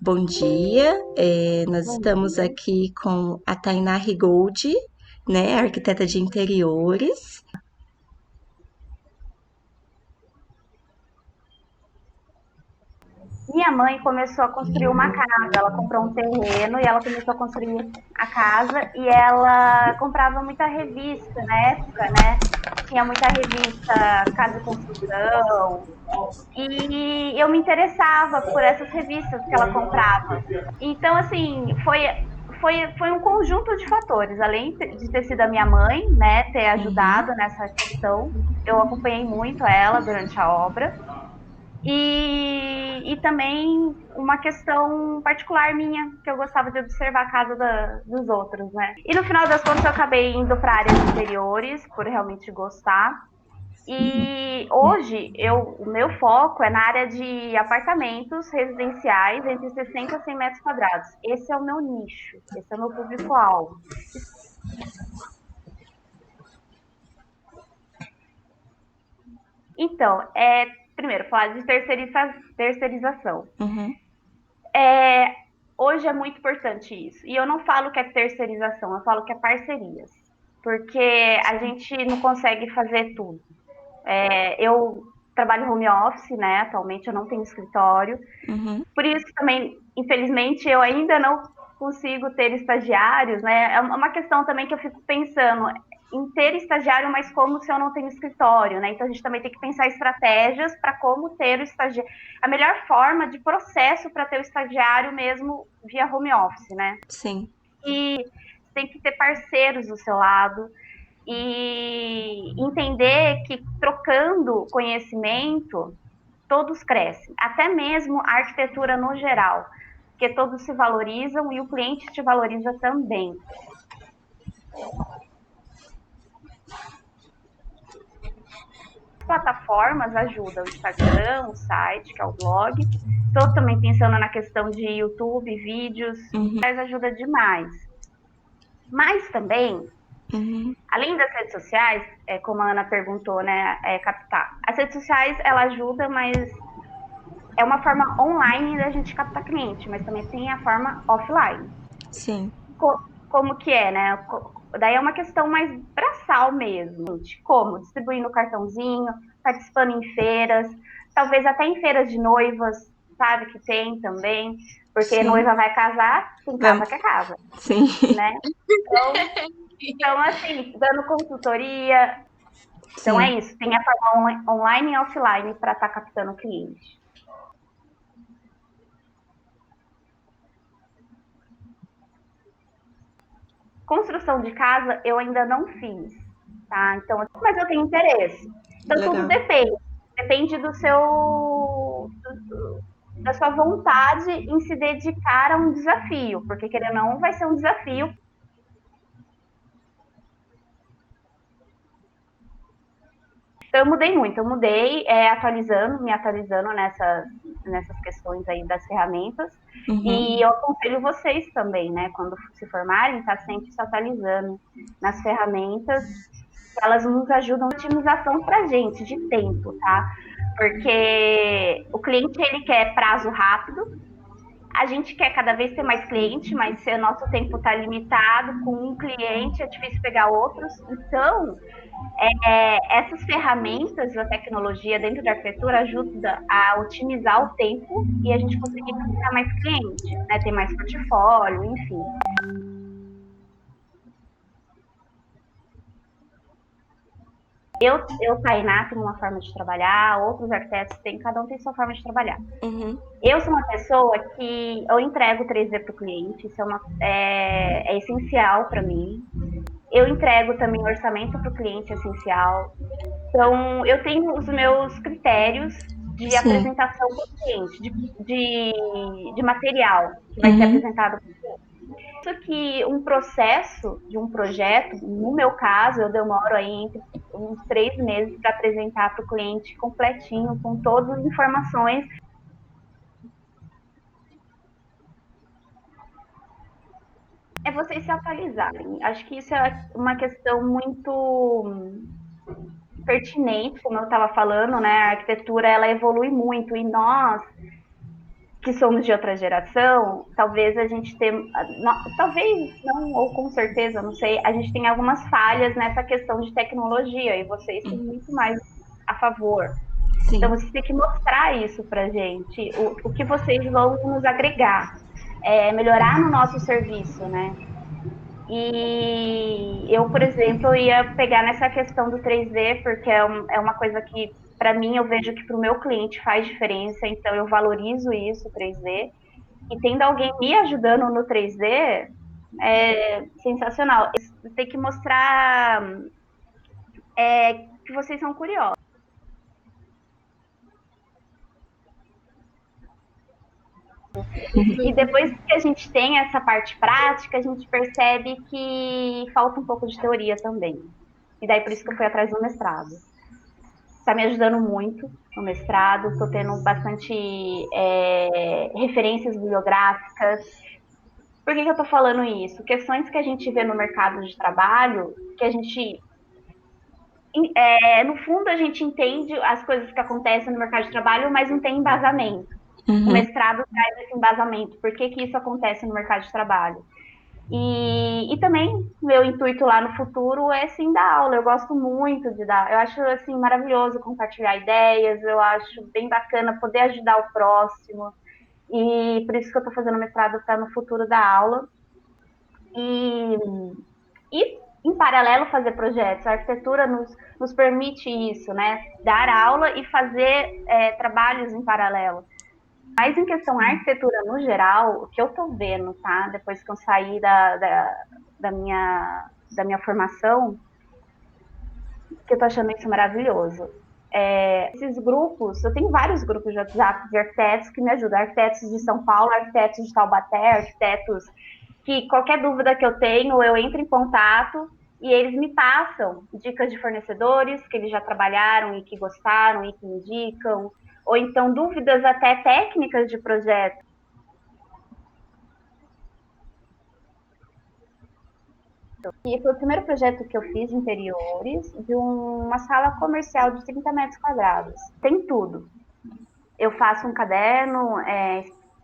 Bom dia, nós Bom estamos dia. aqui com a Tainá Rigold, né, arquiteta de interiores. Minha mãe começou a construir uma casa. Ela comprou um terreno e ela começou a construir a casa e ela comprava muita revista na época, né? Tinha muita revista Casa e Construção e eu me interessava por essas revistas que ela comprava. Então, assim, foi um conjunto de fatores. Além de ter sido a minha mãe, né, ter Uhum, ajudado nessa questão, eu acompanhei muito ela durante a obra. E também uma questão particular minha, que eu gostava de observar a casa dos outros, né? E no final das contas eu acabei indo para a área de interiores, por realmente gostar. E hoje o meu foco é na área de apartamentos residenciais entre 60 e 100 metros quadrados. Esse é o meu nicho, esse é o meu público-alvo. Então, primeiro, falar de terceirização. uhum, É, hoje é muito importante isso. E eu não falo que é terceirização, eu falo que é parcerias. Porque a gente não consegue fazer tudo. Eu trabalho home office, né? Atualmente eu não tenho escritório. uhum, Por isso também, infelizmente, eu ainda não consigo ter estagiários, né? É uma questão também que eu fico pensando em ter estagiário, mas como se eu não tenho escritório, né? Então a gente também tem que pensar estratégias para como ter o estagiário, a melhor forma de processo para ter o estagiário mesmo via home office, né? sim, E você tem que ter parceiros do seu lado e entender que trocando conhecimento todos crescem, até mesmo a arquitetura no geral, porque todos se valorizam e o cliente te valoriza também. As plataformas ajudam, o Instagram, o site, que é o blog. Estou também pensando na questão de YouTube, vídeos, uhum, mas ajuda demais. Mas também, uhum, além das redes sociais, como a Ana perguntou, né, captar. As redes sociais, ela ajuda, mas é uma forma online da gente captar cliente, mas também tem a forma offline. sim, Como que é, né? Daí é uma questão mais braçal mesmo, de como distribuindo cartãozinho, participando em feiras, talvez até em feiras de noivas, sabe que tem também, porque sim, noiva vai casar, quem casa vamos, quer casa, sim, né? Então assim, dando consultoria, então é sim. isso, tem a forma online e offline para estar captando o cliente. Construção de casa eu ainda não fiz, tá? Então, mas eu tenho interesse. Então tudo Legal. depende. Depende da sua vontade em se dedicar a um desafio, porque querendo ou não vai ser um desafio. Então eu mudei muito, eu mudei me atualizando nessas questões aí das ferramentas. Uhum, E eu aconselho vocês também, né, quando se formarem, tá sempre se atualizando nas ferramentas. Elas nos ajudam na otimização para a gente de tempo, tá? Porque o cliente ele quer prazo rápido, a gente quer cada vez ter mais cliente, mas se o nosso tempo está limitado com um cliente, é difícil pegar outros. Então, essas ferramentas da tecnologia dentro da arquitetura ajudam a otimizar o tempo e a gente conseguir captar mais cliente, né? Ter mais portfólio, enfim. Tainá, tenho uma forma de trabalhar, outros arquitetos têm, cada um tem sua forma de trabalhar. uhum, Eu sou uma pessoa que eu entrego 3D para o cliente, isso é essencial para mim. Eu entrego também orçamento para o cliente, é essencial. Então, eu tenho os meus critérios de sim, apresentação para o cliente, de material que vai ser uhum, apresentado. Isso que um processo de um projeto, no meu caso, eu demoro aí entre uns 3 meses para apresentar para o cliente completinho, com todas as informações. É vocês se atualizarem. Acho que isso é uma questão muito pertinente, como eu estava falando, né? A arquitetura ela evolui muito e nós que somos de outra geração, talvez a gente tenha, talvez não, ou com certeza, não sei, a gente tem algumas falhas nessa questão de tecnologia e vocês têm muito mais a favor. Então Sim. vocês têm que mostrar isso pra gente, o que vocês vão nos agregar, melhorar no nosso serviço, né? E eu, por exemplo, ia pegar nessa questão do 3D, porque é uma coisa que, para mim, eu vejo que para o meu cliente faz diferença, então eu valorizo isso, 3D. E tendo alguém me ajudando no 3D, é sensacional. Tem que mostrar que vocês são curiosos. E depois que a gente tem essa parte prática, a gente percebe que falta um pouco de teoria também. E daí por isso que eu fui atrás do mestrado. Está me ajudando muito no mestrado, estou tendo bastante referências bibliográficas. Por que eu estou falando isso? Questões que a gente vê no mercado de trabalho, que a gente, no fundo, a gente entende as coisas que acontecem no mercado de trabalho, mas não tem embasamento. O Uhum. mestrado traz esse embasamento. Por que isso acontece no mercado de trabalho? E também, meu intuito lá no futuro é sim dar aula. Eu gosto muito de dar. Eu acho assim maravilhoso compartilhar ideias. Eu acho bem bacana poder ajudar o próximo. E por isso que eu estou fazendo mestrado para no futuro dar aula. E, e em paralelo fazer projetos. A arquitetura nos permite isso, né? Dar aula e fazer trabalhos em paralelo. Mas em questão arquitetura no geral, o que eu tô vendo, tá? Depois que eu saí da minha formação, que eu tô achando isso maravilhoso. Esses grupos, eu tenho vários grupos de WhatsApp de arquitetos que me ajudam, arquitetos de São Paulo, arquitetos de Taubaté, arquitetos que qualquer dúvida que eu tenho, eu entro em contato e eles me passam dicas de fornecedores que eles já trabalharam e que gostaram e que indicam, ou então dúvidas até técnicas de projeto. E foi o primeiro projeto que eu fiz de interiores de uma sala comercial de 30 metros quadrados. Tem tudo. Eu faço um caderno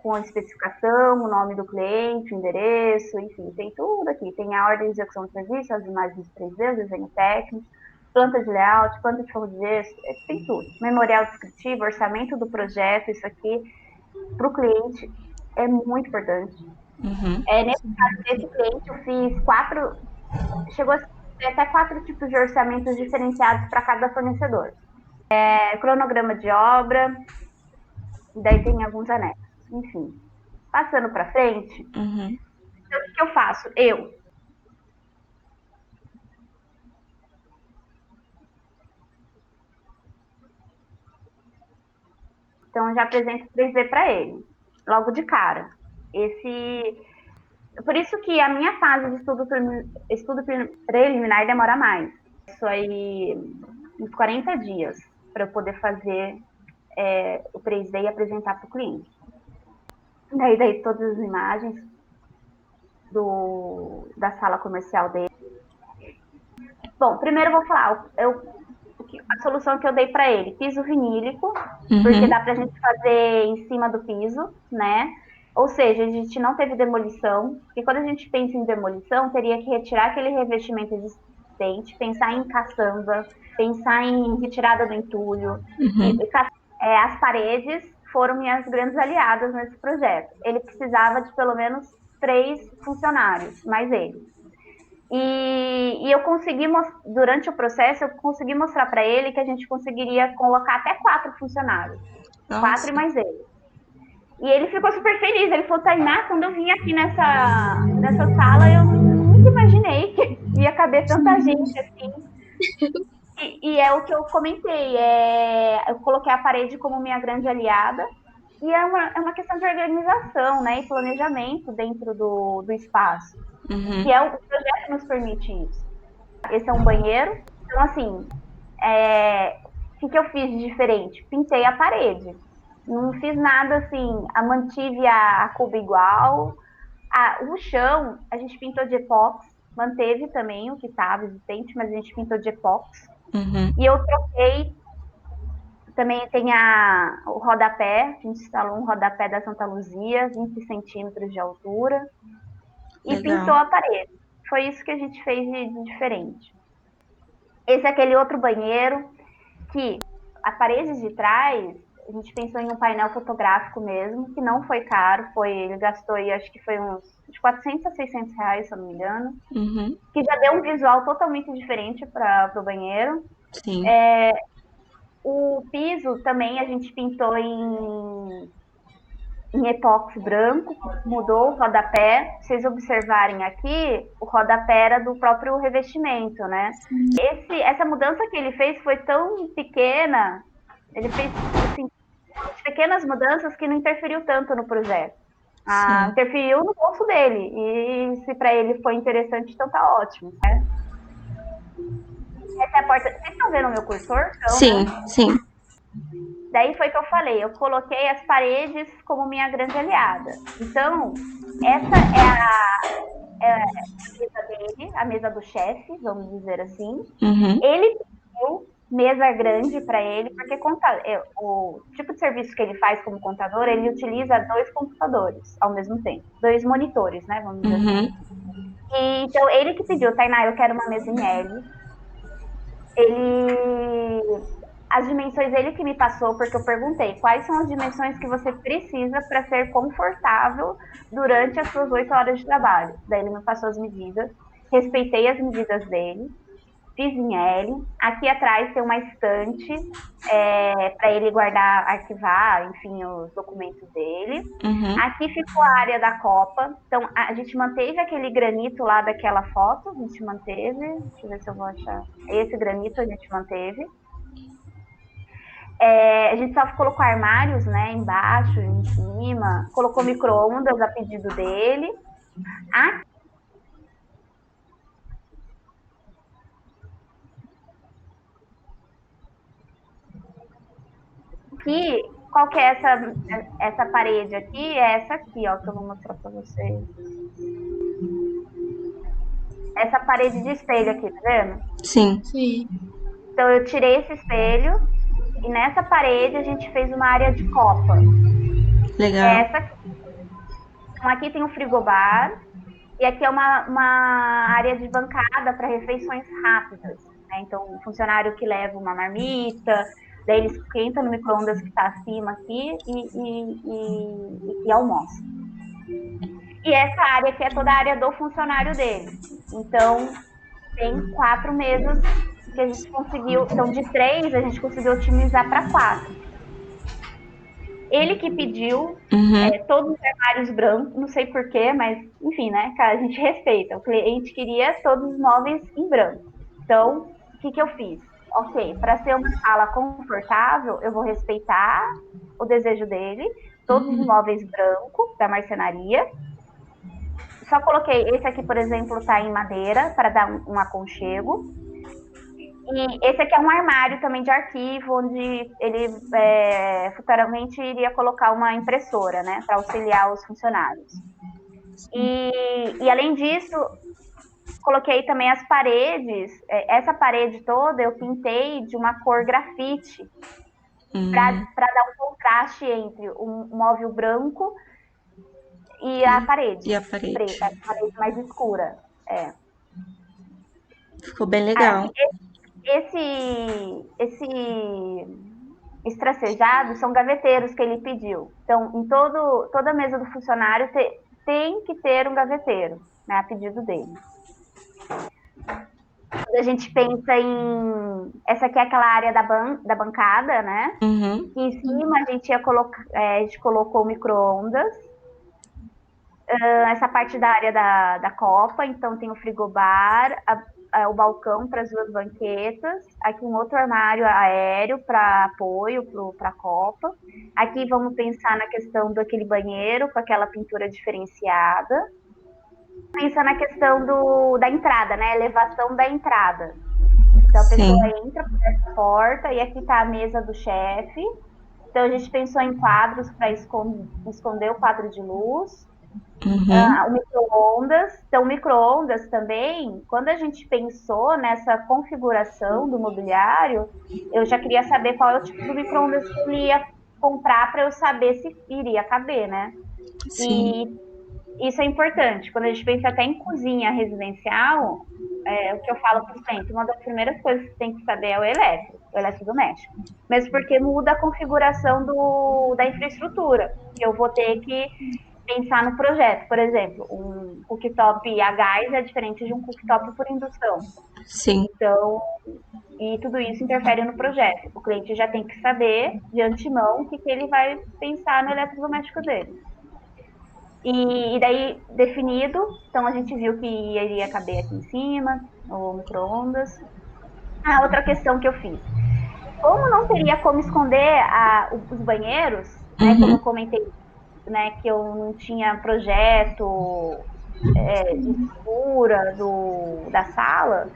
com a especificação, o nome do cliente, o endereço, enfim, tem tudo aqui. Tem a ordem de execução do serviço, as imagens 3D, o desenho técnico, planta de layout, planta de forro de gesso, tem tudo. Memorial descritivo, orçamento do projeto, isso aqui para o cliente é muito importante. Uhum. Nesse caso desse cliente, eu fiz chegou a ter até 4 tipos de orçamentos diferenciados para cada fornecedor. Cronograma de obra, daí tem alguns anexos. Enfim, passando para frente, Uhum. então, o que eu faço? Então, já apresento 3D para ele, logo de cara. Por isso que a minha fase de estudo preliminar demora mais. Isso aí, uns 40 dias, para eu poder fazer o 3D e apresentar para o cliente. Daí todas as imagens da sala comercial dele. Bom, primeiro eu vou falar a solução que eu dei para ele: piso vinílico, porque Uhum. dá para a gente fazer em cima do piso, né? Ou seja, a gente não teve demolição, porque quando a gente pensa em demolição, teria que retirar aquele revestimento existente, pensar em caçamba, pensar em retirada do entulho. Uhum. As paredes foram minhas grandes aliadas nesse projeto. Ele precisava de pelo menos 3 funcionários, mais ele. E eu consegui, durante o processo, eu consegui mostrar para ele que a gente conseguiria colocar até 4 funcionários. 4 e Nossa. mais ele. E ele ficou super feliz. Ele falou: Tainá, quando eu vim aqui nessa sala, eu nunca imaginei que ia caber tanta gente assim. E é o que eu comentei. Eu coloquei a parede como minha grande aliada. E é uma questão de organização, né? E planejamento dentro do espaço. Uhum. Que o projeto nos permite isso. Esse é um banheiro. Então, assim, o que eu fiz de diferente? Pintei a parede. Não fiz nada assim, mantive a cuba igual. O chão, a gente pintou de epóxi, manteve também o que estava existente, mas a gente pintou de epóxi. Uhum. E eu troquei Também tem o rodapé, a gente instalou um rodapé da Santa Luzia, 20 centímetros de altura, e pintou Legal. a parede. Foi isso que a gente fez de diferente. Esse é aquele outro banheiro que a parede de trás, a gente pensou em um painel fotográfico mesmo, que não foi caro, ele gastou aí, acho que foi uns de 400 a 600 reais, se eu não me engano, Uhum. que já deu um visual totalmente diferente para o banheiro. Sim. O piso também a gente pintou em epóxi branco, mudou o rodapé. Se vocês observarem aqui, o rodapé era do próprio revestimento, né? Essa mudança que ele fez foi tão pequena, ele fez assim, pequenas mudanças que não interferiu tanto no projeto. Sim. Interferiu no bolso dele, e se para ele foi interessante, então tá ótimo, né? Essa é a porta. Vocês estão vendo o meu cursor? Então, Sim, né? sim. Daí foi que eu falei, eu coloquei as paredes como minha grande aliada. Então, essa é a mesa dele, a mesa do chefe, vamos dizer assim. Uhum. Ele pediu mesa grande para ele, porque o tipo de serviço que ele faz como contador, ele utiliza 2 computadores ao mesmo tempo, 2 monitores, né, vamos dizer assim. Uhum. E, então, ele que pediu, Tainá, eu quero uma mesa em L. As dimensões ele que me passou, porque eu perguntei quais são as dimensões que você precisa para ser confortável durante as suas 8 horas de trabalho. Daí ele me passou as medidas, respeitei as medidas dele, fiz em L. Aqui atrás tem uma estante para ele guardar, arquivar, enfim, os documentos dele. Uhum. Aqui ficou a área da copa. Então, a gente manteve aquele granito lá daquela foto, a gente manteve. Deixa eu ver se eu vou achar. Esse granito a gente manteve. A gente só colocou armários, né, embaixo, em cima, colocou micro-ondas a pedido dele. Aqui, qual que é essa parede aqui? É essa aqui, ó, que eu vou mostrar para vocês. Essa parede de espelho aqui, tá vendo? Sim. Sim. Então eu tirei esse espelho e nessa parede a gente fez uma área de copa. Legal. Essa aqui. Então aqui tem um frigobar e aqui é uma área de bancada para refeições rápidas. Né? Então, um funcionário que leva uma marmita, daí ele esquenta no micro-ondas que está acima aqui e almoça. E essa área aqui é toda a área do funcionário dele. Então, tem 4 mesas que a gente conseguiu. Então, de 3, a gente conseguiu otimizar para 4. Ele que pediu Uhum. todos os armários brancos, não sei porquê, mas enfim, né, cara, a gente respeita. O cliente queria todos os móveis em branco. Então, o que eu fiz? Ok, para ser uma sala confortável, eu vou respeitar o desejo dele, todos os móveis brancos da marcenaria. Só coloquei, esse aqui, por exemplo, está em madeira, para dar um aconchego. E esse aqui é um armário também de arquivo, onde ele futuramente iria colocar uma impressora, né, para auxiliar os funcionários. E além disso, coloquei também as paredes. Essa parede toda eu pintei de uma cor grafite, para dar um contraste entre o móvel branco e a parede E a parede. preta, a parede mais escura. Ficou bem legal. Esse estracejado são gaveteiros que ele pediu. Então, em toda a mesa do funcionário tem que ter um gaveteiro, né, a pedido dele. Quando a gente pensa em... Essa aqui é aquela área da bancada, né? Uhum. E em cima a gente colocou micro-ondas. Essa parte da área da copa, então tem o frigobar, o balcão para as 2 banquetas, aqui um outro armário aéreo para apoio para a copa. Aqui vamos pensar na questão daquele banheiro com aquela pintura diferenciada. Pensa na questão da entrada, né? Elevação da entrada. Então a pessoa Sim. entra por essa porta e aqui está a mesa do chefe. Então a gente pensou em quadros para esconder o quadro de luz. Uhum. O micro-ondas. Então, o micro-ondas também, quando a gente pensou nessa configuração do mobiliário, eu já queria saber qual é o tipo do micro-ondas que eu ia comprar para eu saber se iria caber, né? E Sim, isso é importante. Quando a gente pensa até em cozinha residencial, o que eu falo para os clientes, uma das primeiras coisas que tem que saber é o eletrodoméstico. Mesmo porque muda a configuração da infraestrutura. Eu vou ter que pensar no projeto. Por exemplo, um cooktop a gás é diferente de um cooktop por indução. sim. Então, e tudo isso interfere no projeto. O cliente já tem que saber de antemão o que, que ele vai pensar no eletrodoméstico dele. E daí, definido, então a gente viu que iria caber aqui em cima, o micro-ondas. A outra questão que eu fiz, como não teria como esconder os banheiros, né, como eu Uhum. comentei, né, que eu não tinha projeto de estrutura da sala,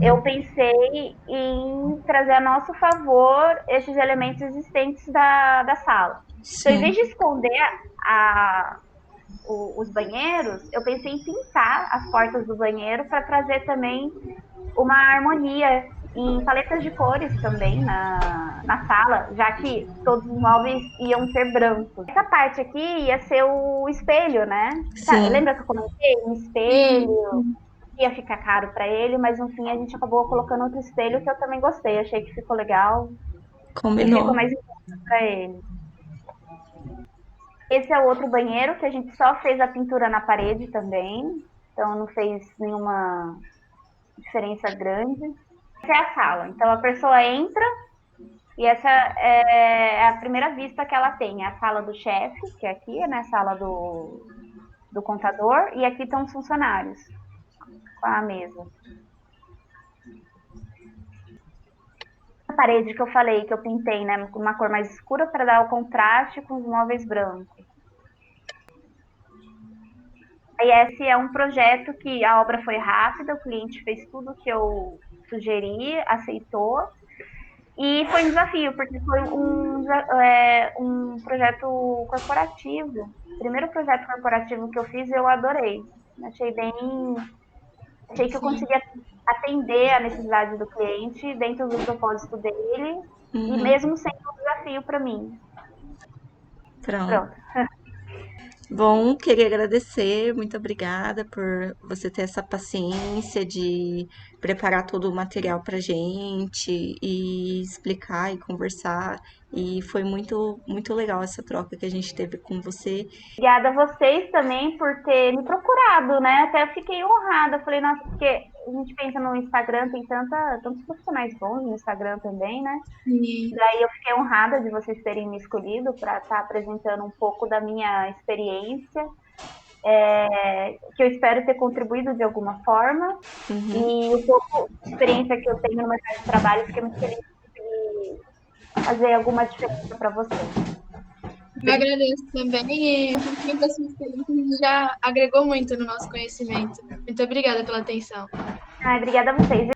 eu pensei em trazer a nosso favor esses elementos existentes da sala. Então, em vez Sim. de esconder a, os banheiros, eu pensei em pintar as portas do banheiro para trazer também uma harmonia em paletas de cores também na sala, já que todos os móveis iam ser brancos. Essa parte aqui ia ser o espelho, né? Sim. Lembra que eu comentei? Um Sim, espelho, ia ficar caro para ele, mas no fim a gente acabou colocando outro espelho que eu também gostei, achei que ficou legal e Combinou. ficou mais para ele. Esse é o outro banheiro que a gente só fez a pintura na parede também, então não fez nenhuma diferença grande. Essa é a sala. Então a pessoa entra e essa é a primeira vista que ela tem. É a sala do chefe, que é aqui, né? A sala do contador, e aqui estão os funcionários com a mesa. A parede que eu falei, que eu pintei, né? Com uma cor mais escura para dar o contraste com os móveis brancos. Aí esse é um projeto que a obra foi rápida, o cliente fez tudo que eu sugeri, aceitou. E foi um desafio, porque foi um projeto corporativo. O primeiro projeto corporativo que eu fiz, eu adorei. Achei bem. Achei que eu sim. conseguia atender a necessidade do cliente dentro do propósito dele, e Uhum. mesmo sendo um desafio para mim. Pronto. Pronto. Bom, queria agradecer, muito obrigada por você ter essa paciência de preparar todo o material pra gente e explicar e conversar. E foi muito legal essa troca que a gente teve com você. Obrigada a vocês também por ter me procurado, né? Até fiquei honrada. Falei, nossa, porque a gente pensa no Instagram, tem tantos profissionais bons no Instagram também, né? Sim. Daí eu fiquei honrada de vocês terem me escolhido para estar apresentando um pouco da minha experiência, que eu espero ter contribuído de alguma forma, Uhum. e o pouco de experiência que eu tenho no mercado de trabalho, fiquei muito feliz de conseguir fazer alguma diferença para vocês. Eu agradeço também e um pouquinho da sua experiência já agregou muito no nosso conhecimento. Muito obrigada pela atenção. Obrigada a vocês.